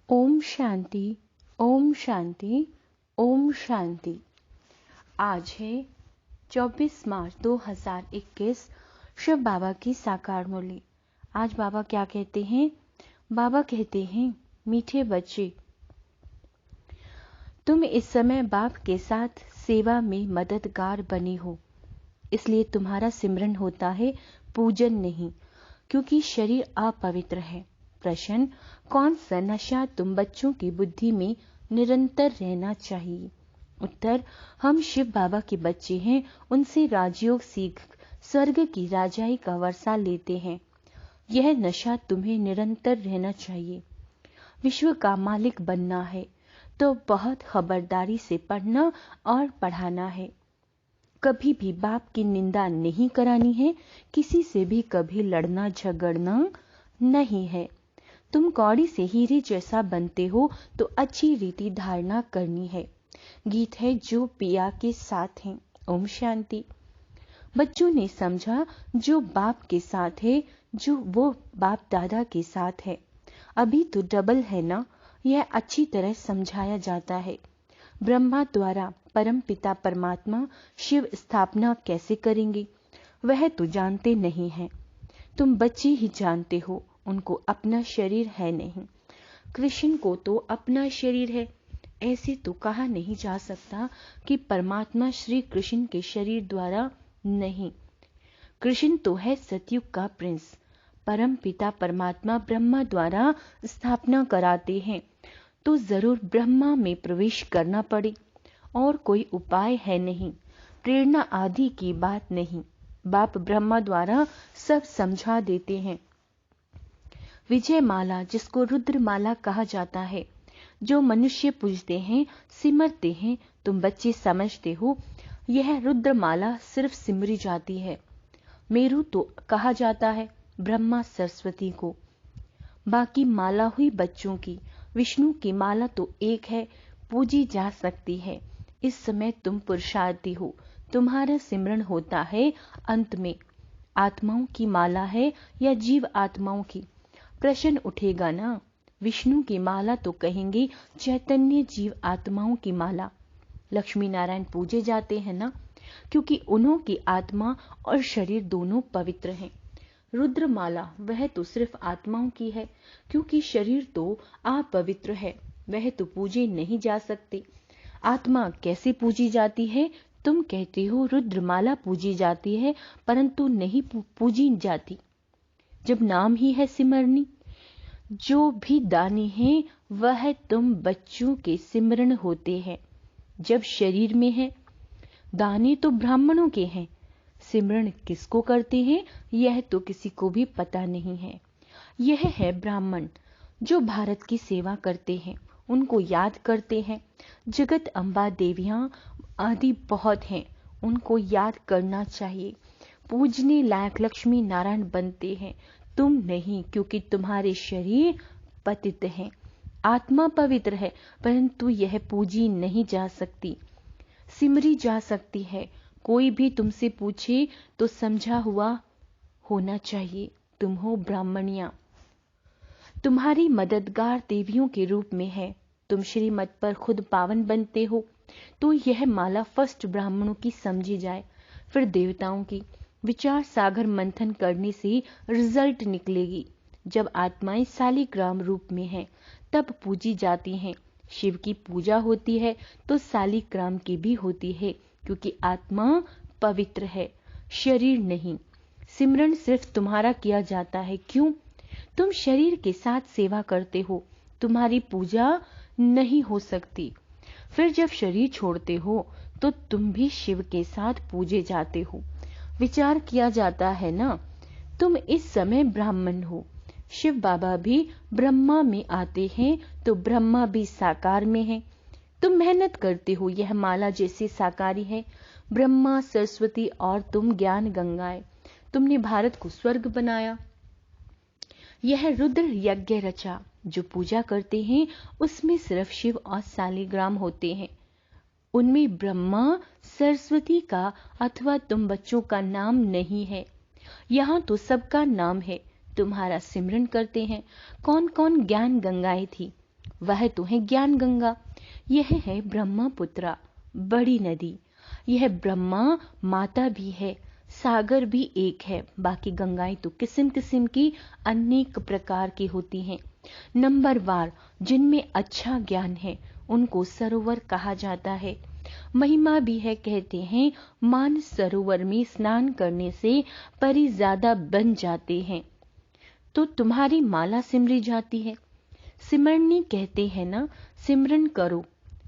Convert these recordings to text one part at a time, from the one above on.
ओम शांति, ओम शांति, ओम शांति। आज है 24 मार्च 2021, शिव बाबा की साकार मुरली। आज बाबा क्या कहते हैं? बाबा कहते हैं, मीठे बच्चे, तुम इस समय बाप के साथ सेवा में मददगार बने हो, इसलिए तुम्हारा सिमरन होता है, पूजन नहीं, क्योंकि शरीर अपवित्र है। प्रश्न, कौन सा नशा तुम बच्चों की बुद्धि में निरंतर रहना चाहिए? उत्तर, हम शिव बाबा के बच्चे हैं, उनसे राजयोग सीख स्वर्ग की राजाई का वर्षा लेते हैं। यह नशा तुम्हें निरंतर रहना चाहिए। विश्व का मालिक बनना है तो बहुत खबरदारी से पढ़ना और पढ़ाना है। कभी भी बाप की निंदा नहीं करानी है, किसी से भी कभी लड़ना झगड़ना नहीं है। तुम कौड़ी से हीरे जैसा बनते हो तो अच्छी रीति धारणा करनी है। गीत है जो पिया के साथ है। ओम शांति। बच्चों ने समझा जो बाप के साथ है, जो वो बाप दादा के साथ है। अभी तो डबल है ना, यह अच्छी तरह समझाया जाता है। ब्रह्मा द्वारा परम पिता परमात्मा शिव स्थापना कैसे करेंगे, वह तो जानते नहीं है। तुम बच्चे ही जानते हो, उनको अपना शरीर है नहीं। कृष्ण को तो अपना शरीर है। ऐसे तो कहा नहीं जा सकता कि परमात्मा श्री कृष्ण के शरीर द्वारा नहीं। कृष्ण तो है सतयुग का प्रिंस। परम पिता परमात्मा ब्रह्मा द्वारा स्थापना कराते हैं तो जरूर ब्रह्मा में प्रवेश करना पड़े, और कोई उपाय है नहीं। प्रेरणा आदि की बात नहीं। बाप ब्रह्मा द्वारा सब समझा देते हैं। विजय माला, जिसको रुद्र माला कहा जाता है, जो मनुष्य पूजते हैं, सिमरते हैं, तुम बच्चे समझते हो, यह रुद्र माला सिर्फ सिमरी जाती है। मेरू तो कहा जाता है ब्रह्मा सरस्वती को। बाकी माला हुई बच्चों की। विष्णु की माला तो एक है, पूजी जा सकती है। इस समय तुम पुरुषार्थी हो, तुम्हारा सिमरन होता है। अंत में आत्माओं की माला है या जीव आत्माओं की? प्रश्न उठेगा ना। विष्णु की माला तो कहेंगे चैतन्य जीव आत्माओं की माला। लक्ष्मी नारायण पूजे जाते हैं ना, क्योंकि उन्हों की आत्मा और शरीर दोनों पवित्र हैं। रुद्र माला वह तो सिर्फ आत्माओं की है, क्योंकि शरीर तो अपवित्र है, वह तो पूजे नहीं जा सकते। आत्मा कैसे पूजी जाती है? तुम कहते हो रुद्रमाला पूजी जाती है, परंतु नहीं पूजी जाती। जब नाम ही है सिमरनी। जो भी दानी है वह तुम बच्चों के सिमरन होते हैं। जब शरीर में है, दाने तो ब्राह्मणों के हैं। सिमरन किसको करते हैं यह तो किसी को भी पता नहीं है। यह है ब्राह्मण जो भारत की सेवा करते हैं, उनको याद करते हैं। जगत अम्बा देवियां आदि बहुत हैं, उनको याद करना चाहिए। पूजने लायक लक्ष्मी नारायण बनते हैं, तुम नहीं, क्योंकि तुम्हारे शरीर पतित हैं। आत्मा पवित्र है, परंतु यह पूजी नहीं जा सकती, सिमरी जा सकती है। कोई भी तुमसे पूछे तो समझा हुआ होना चाहिए। तुम हो ब्राह्मणिया, तुम्हारी मददगार देवियों के रूप में है। तुम श्रीमत पर खुद पावन बनते हो, तो यह माला फर्स्ट ब्राह्मणों की समझी जाए, फिर देवताओं की। विचार सागर मंथन करने से रिजल्ट निकलेगी। जब आत्माएं शालिग्राम रूप में हैं, तब पूजी जाती हैं। शिव की पूजा होती है तो शालिग्राम की भी होती है, क्योंकि आत्मा पवित्र है, शरीर नहीं। सिमरन सिर्फ तुम्हारा किया जाता है। क्यों? तुम शरीर के साथ सेवा करते हो, तुम्हारी पूजा नहीं हो सकती। फिर जब शरीर छोड़ते हो तो तुम भी शिव के साथ पूजे जाते हो। विचार किया जाता है ना। तुम इस समय ब्राह्मण हो, शिव बाबा भी ब्रह्मा में आते हैं तो ब्रह्मा भी साकार में है। तुम मेहनत करते हो, यह माला जैसे साकारी है। ब्रह्मा सरस्वती और तुम ज्ञान गंगाएं। तुमने भारत को स्वर्ग बनाया। यह रुद्र यज्ञ रचा। जो पूजा करते हैं उसमें सिर्फ शिव और शालिग्राम होते हैं। उनमें ब्रह्मा सरस्वती का अथवा तुम बच्चों का नाम नहीं है। यहाँ तो सबका नाम है। तुम्हारा सिमरन करते हैं। कौन कौन ज्ञान गंगाएं थी? वह तो है ज्ञान गंगा। यह है ब्रह्मपुत्रा, बड़ी नदी। यह ब्रह्मा माता भी है, सागर भी एक है। बाकी गंगाएं तो किस्म किस्म की अनेक प्रकार की होती हैं। नंबरवार जिनमें अच्छा ज्ञान है उनको सरोवर कहा जाता है। महिमा भी है, कहते हैं मान सरोवर में स्नान करने से परी ज्यादा बन जाते हैं। तो तुम्हारी माला सिमरी जाती है। सिमरनी कहते हैं ना, सिमरन करो।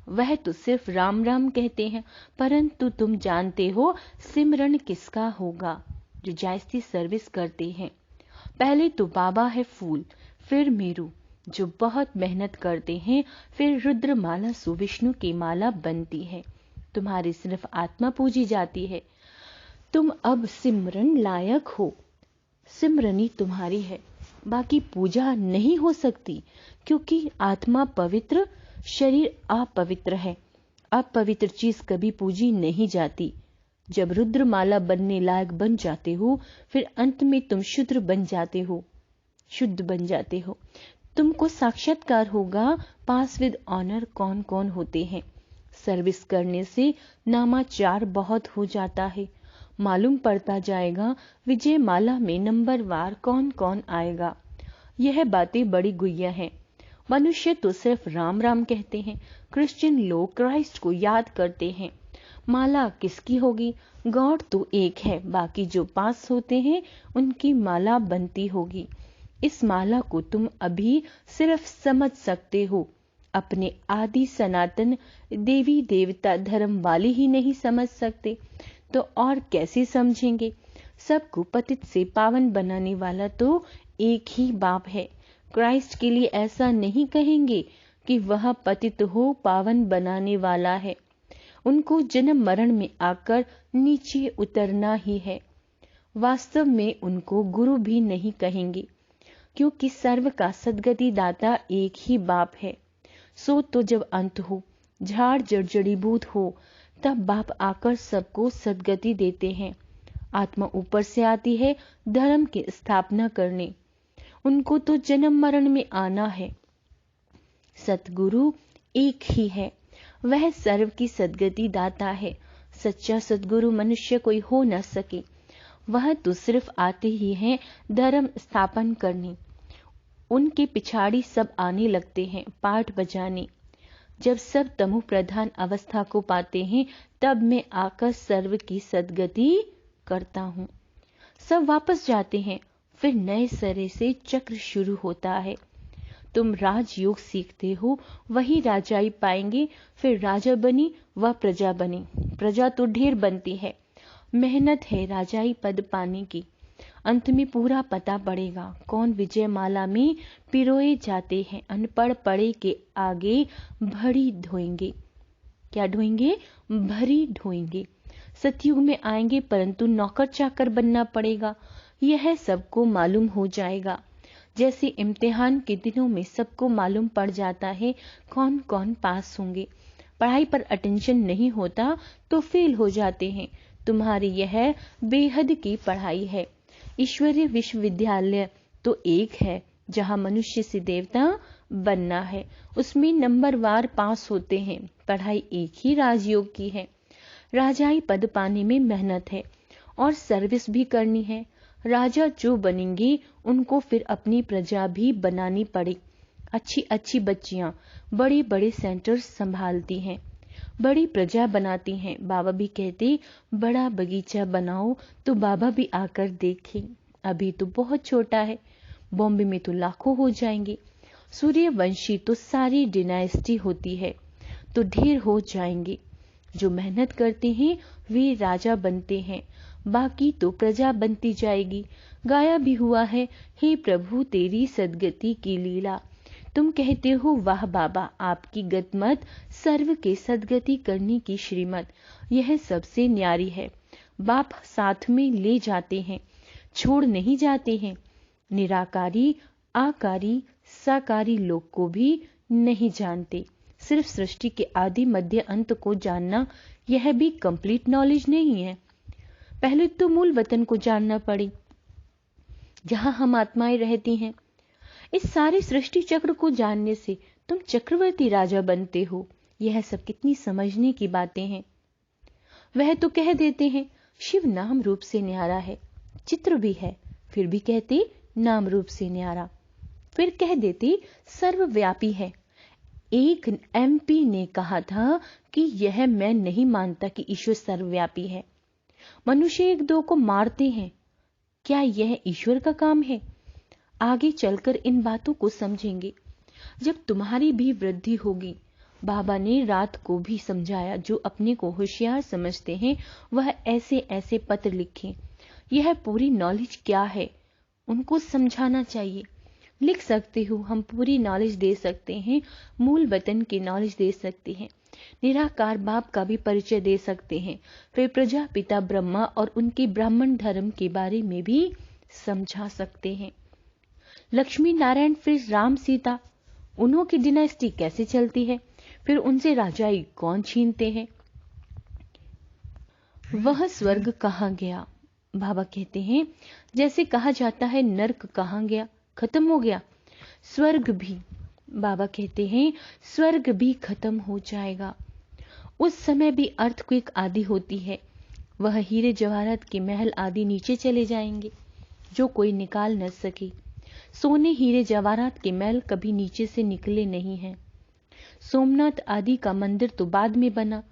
वह तो सिर्फ राम राम कहते हैं, परंतु तुम जानते हो सिमरन किसका होगा? जो जायज़ती सर्विस करते हैं। पहले तो बाबा है फूल, फिर मेरू जो बहुत मेहनत करते हैं, फिर रुद्रमाला सुविष्णु की माला बनती है। तुम्हारी सिर्फ आत्मा पूजी जाती है। तुम अब सिमरन लायक हो, सिमरनी तुम्हारी है। बाकी पूजा नहीं हो सकती, क्योंकि आत्मा पवित्र, शरीर अपवित्र है। अपवित्र चीज कभी पूजी नहीं जाती। जब रुद्रमाला बनने लायक बन जाते हो, फिर अंत में तुम शुद्ध बन जाते हो। तुमको साक्षात्कार होगा पास विद ऑनर कौन कौन होते हैं। सर्विस करने से नामाचार बहुत हो जाता है। मालूम पड़ता जाएगा विजय माला में नंबरवार कौन कौन आएगा। यह बातें बड़ी गुह्य हैं। मनुष्य तो सिर्फ राम राम कहते हैं। क्रिश्चियन लोग क्राइस्ट को याद करते हैं। माला किसकी होगी? गॉड तो एक है, बाकी जो पास होते हैं उनकी माला बनती होगी। इस माला को तुम अभी सिर्फ समझ सकते हो। अपने आदि सनातन देवी देवता धर्म वाले ही नहीं समझ सकते तो और कैसे समझेंगे? सबको पतित से पावन बनाने वाला तो एक ही बाप है। क्राइस्ट के लिए ऐसा नहीं कहेंगे कि वह पतित हो पावन बनाने वाला है। उनको जन्म मरण में आकर नीचे उतरना ही है। वास्तव में उनको गुरु भी नहीं कहेंगे, क्योंकि सर्व का सद्गति दाता एक ही बाप है। सो तो जब अंत हो, झाड़ जड़जड़ीभूत हो, तब बाप आकर सबको सद्गति देते हैं। आत्मा ऊपर से आती है धर्म की स्थापना करने। उनको तो जन्म मरण में आना है। सतगुरु एक ही है, वह सर्व की सद्गति दाता है। सच्चा सद्गुरु मनुष्य कोई हो न सके। वह तो सिर्फ आते ही हैं धर्म स्थापन करने। उनके पिछाड़ी सब आने लगते हैं पाठ बजाने। जब सब तमो प्रधान अवस्था को पाते हैं, तब मैं आकर सर्व की सद्गति करता हूँ। सब वापस जाते हैं, फिर नए सिरे से चक्र शुरू होता है। तुम राजयोग सीखते हो, वही राजाई पाएंगे। फिर राजा बनी व प्रजा बनी। प्रजा तो ढेर बनती है, मेहनत है राजाई पद पाने की। अंत में पूरा पता पड़ेगा कौन विजय माला में पिरोए जाते हैं। अनपढ़ पढ़े के आगे भरी ढोएंगे। क्या ढोएंगे? भरी ढोएंगे। सतयुग में आएंगे, परंतु नौकर चाकर बनना पड़ेगा। यह सबको मालूम हो जाएगा। जैसे इम्तिहान के दिनों में सबको मालूम पड़ जाता है कौन कौन पास होंगे। पढ़ाई पर अटेंशन नहीं होता तो फेल हो जाते हैं। तुम्हारी यह बेहद की पढ़ाई है। ईश्वरीय विश्वविद्यालय तो एक है, जहाँ मनुष्य से देवता बनना है। उसमें नंबरवार पास होते हैं। पढ़ाई एक ही राजयोग की है। राजाई पद पाने में मेहनत है और सर्विस भी करनी है। राजा जो बनेंगे उनको फिर अपनी प्रजा भी बनानी पड़े। अच्छी अच्छी बच्चियां बड़े बड़े सेंटर्स संभालती हैं, बड़ी प्रजा बनाती हैं। बाबा भी कहते बड़ा बगीचा बनाओ तो बाबा भी आकर देखें। अभी तो बहुत छोटा है, बॉम्बे में तो लाखों हो जाएंगे। सूर्यवंशी तो सारी डिनाइस्टी होती है, तो ढेर हो जाएंगे। जो मेहनत करते हैं वे राजा बनते हैं, बाकी तो प्रजा बनती जाएगी। गाया भी हुआ है, हे प्रभु तेरी सदगति की लीला। तुम कहते हो वाह बाबा, आपकी गतमत सर्व के सदगति करने की श्रीमत, यह सबसे न्यारी है। बाप साथ में ले जाते हैं, छोड़ नहीं जाते हैं। निराकारी, आकारी, साकारी लोग को भी नहीं जानते। सिर्फ सृष्टि के आदि मध्य अंत को जानना, यह भी कंप्लीट नॉलेज नहीं है। पहले तो मूल वतन को जानना पड़े, जहां हम आत्माएं रहती हैं। इस सारे सृष्टि चक्र को जानने से तुम चक्रवर्ती राजा बनते हो। यह सब कितनी समझने की बातें हैं। वह तो कह देते हैं शिव नाम रूप से न्यारा है, चित्र भी है, फिर भी कहते नाम रूप से न्यारा। फिर कह देते सर्वव्यापी है। एक MP ने कहा था कि यह मैं नहीं मानता कि ईश्वर सर्वव्यापी है। मनुष्य एक दो को मारते हैं, क्या यह ईश्वर का काम है? आगे चलकर इन बातों को समझेंगे जब तुम्हारी भी वृद्धि होगी। बाबा ने रात को भी समझाया, जो अपने को होशियार समझते हैं वह ऐसे ऐसे पत्र लिखें। यह पूरी नॉलेज क्या है उनको समझाना चाहिए। लिख सकते हो, हम पूरी नॉलेज दे सकते हैं, मूल वतन की नॉलेज दे सकते हैं, निराकार बाप का भी परिचय दे सकते हैं, फिर प्रजापिता ब्रह्मा और उनके ब्राह्मण धर्म के बारे में भी समझा सकते हैं। लक्ष्मी नारायण, फिर राम सीता, उन्हों की डिनास्टी कैसे चलती है, फिर उनसे राजाई कौन छीनते हैं, वह स्वर्ग कहाँ गया। बाबा कहते हैं जैसे कहा जाता है नरक कहाँ गया, खत्म हो गया, स्वर्ग भी, बाबा कहते हैं स्वर्ग भी खत्म हो जाएगा। उस समय भी अर्थक्वेक आदि होती है, वह हीरे जवाहरात के महल आदि नीचे चले जाएंगे जो कोई निकाल न सके। सोने हीरे जवाहरात के महल कभी नीचे से निकले नहीं हैं। सोमनाथ आदि का मंदिर तो बाद में बना,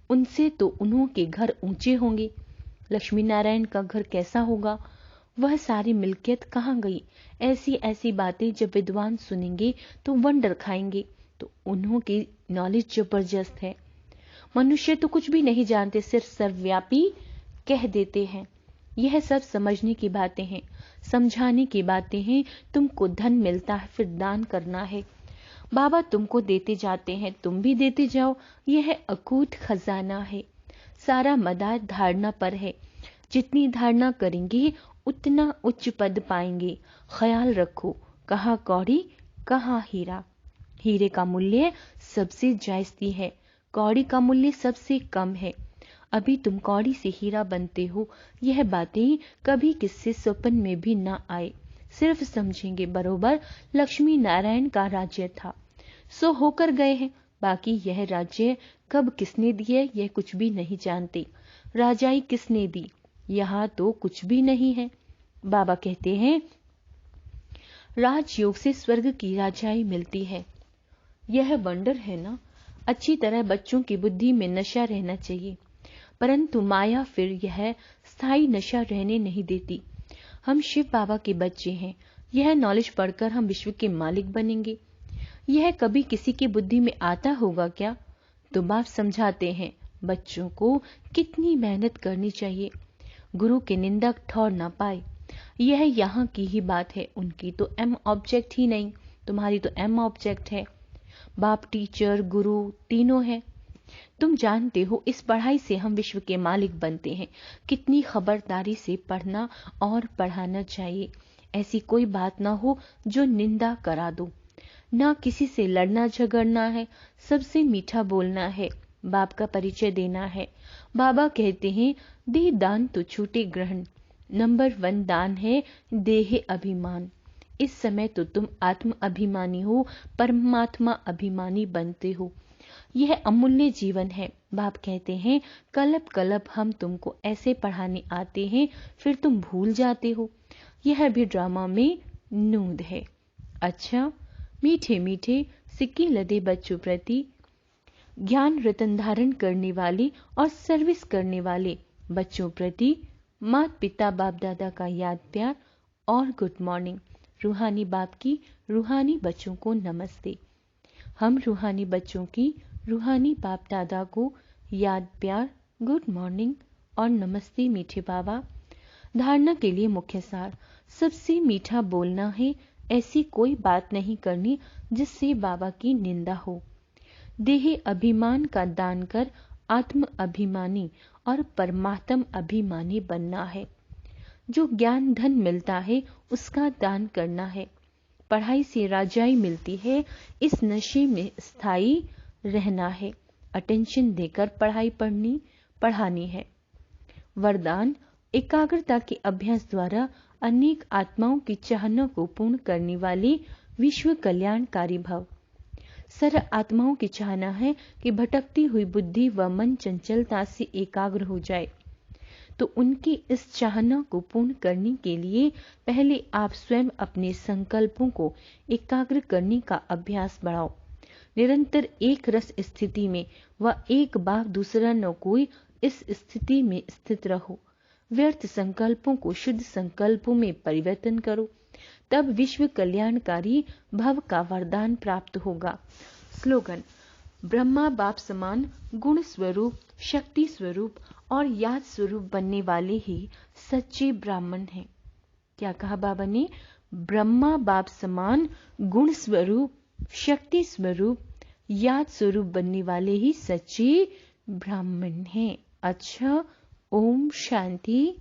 उनसे तो उन्हों के घर ऊंचे होंगे। लक्ष्मी नारायण का घर कैसा होगा, वह सारी मिल्कियत कहाँ गई। ऐसी ऐसी बातें जब विद्वान सुनेंगे तो वंडर खाएंगे। तो उन्हों की नॉलेज जबरदस्त है। मनुष्य तो कुछ भी नहीं जानते, सिर्फ सर्वव्यापी कह देते हैं। यह सब समझने की बातें हैं, समझाने की बातें हैं। तुमको धन मिलता है, फिर दान करना है। बाबा तुमको देते जाते हैं, तुम भी देते जाओ। यह अकूट खजाना है। सारा मदार धारणा पर है। जितनी धारणा करेंगे उतना उच्च पद पाएंगे। ख्याल रखो, कहाँ कौड़ी कहाँ हीरा। हीरे का मूल्य सबसे जायज़ती है, कौड़ी का मूल्य सबसे कम है। अभी तुम कौड़ी से हीरा बनते हो, यह बातें कभी किससे स्वप्न में भी ना आए। सिर्फ समझेंगे बरोबर लक्ष्मी नारायण का राज्य था, सो होकर गए हैं। बाकी यह राज्य कब किसने दिए यह कुछ भी नहीं जानते। राजाई किसने दी, यहाँ तो कुछ भी नहीं है। बाबा कहते हैं राजयोग से स्वर्ग की राजाई मिलती है। यह वंडर है ना। अच्छी तरह बच्चों की बुद्धि में नशा रहना चाहिए, परंतु माया फिर यह स्थायी नशा रहने नहीं देती। हम शिव बाबा के बच्चे हैं, यह नॉलेज पढ़कर हम विश्व के मालिक बनेंगे। यह कभी किसी की बुद्धि में आता होगा क्या? तो बाप समझाते हैं बच्चों को कितनी मेहनत करनी चाहिए, गुरु के निंदक ठौर ना पाए। यह यहाँ की ही बात है, उनकी तो एम ऑब्जेक्ट ही नहीं, तुम्हारी तो एम ऑब्जेक्ट है। बाप टीचर गुरु तीनों है। तुम जानते हो इस पढ़ाई से हम विश्व के मालिक बनते हैं। कितनी खबरदारी से पढ़ना और पढ़ाना चाहिए। ऐसी कोई बात ना हो जो निंदा करा दो। ना किसी से लड़ना झगड़ना है, सबसे मीठा बोलना है, बाप का परिचय देना है। बाबा कहते हैं देह दान तो छूटे ग्रहण। नंबर 1 दान है देह अभिमान। इस समय तो तुम आत्म अभिमानी हो, परमात्मा अभिमानी बनते हो। यह अमूल्य जीवन है। बाप कहते हैं कलप कलप हम तुमको ऐसे पढ़ाने आते हैं, फिर तुम भूल जाते हो। यह भी ड्रामा में नूंद है। अच्छा, मीठे मीठे सिक्के लदे बच्चों प्रति ज्ञान रतन धारण करने वाले और सर्विस करने वाले बच्चों प्रति माता पिता बाप दादा का याद प्यार और गुड मॉर्निंग। रूहानी बाप की रूहानी बच्चों को नमस्ते। हम रूहानी बच्चों की रूहानी बाप दादा को याद प्यार, गुड मॉर्निंग और नमस्ते मीठे बाबा। धारणा के लिए मुख्य सार, सबसे मीठा बोलना है। ऐसी कोई बात नहीं करनी जिससे बाबा की निंदा हो। देह अभिमान का दान कर आत्म अभिमानी और परमात्म अभिमानी बनना है। जो ज्ञान धन मिलता है उसका दान करना है। पढ़ाई से राजाई मिलती है, इस नशे में स्थायी रहना है। अटेंशन देकर पढ़ाई पढ़ानी है। वरदान, एकाग्रता के अभ्यास द्वारा अनेक आत्माओं की चाहना को पूर्ण करने वाले विश्व कल्याणकारी भव। सर्व आत्माओं की चाहना है कि भटकती हुई बुद्धि व मन चंचलता से एकाग्र हो जाए। तो उनकी इस चाहना को पूर्ण करने के लिए पहले आप स्वयं अपने संकल्पों को एकाग्र करने का अभ्यास बढ़ाओ। निरंतर एक रस स्थिति में व एक बार दूसरा न कोई इस स्थिति में स्थित रहो। व्यर्थ संकल्पों को शुद्ध संकल्पों में परिवर्तन करो, तब विश्व कल्याणकारी भव का वरदान प्राप्त होगा। स्लोगन: ब्रह्मा बाप समान गुण स्वरूप, शक्ति स्वरूप और याद स्वरूप बनने वाले ही सच्चे ब्राह्मण हैं। क्या कहा बाबा ने? ब्रह्मा बाप समान गुण स्वरूप, शक्ति स्वरूप, याद स्वरूप बनने वाले ही सच्चे ब्राह्मण हैं। अच्छा, ओम शांति।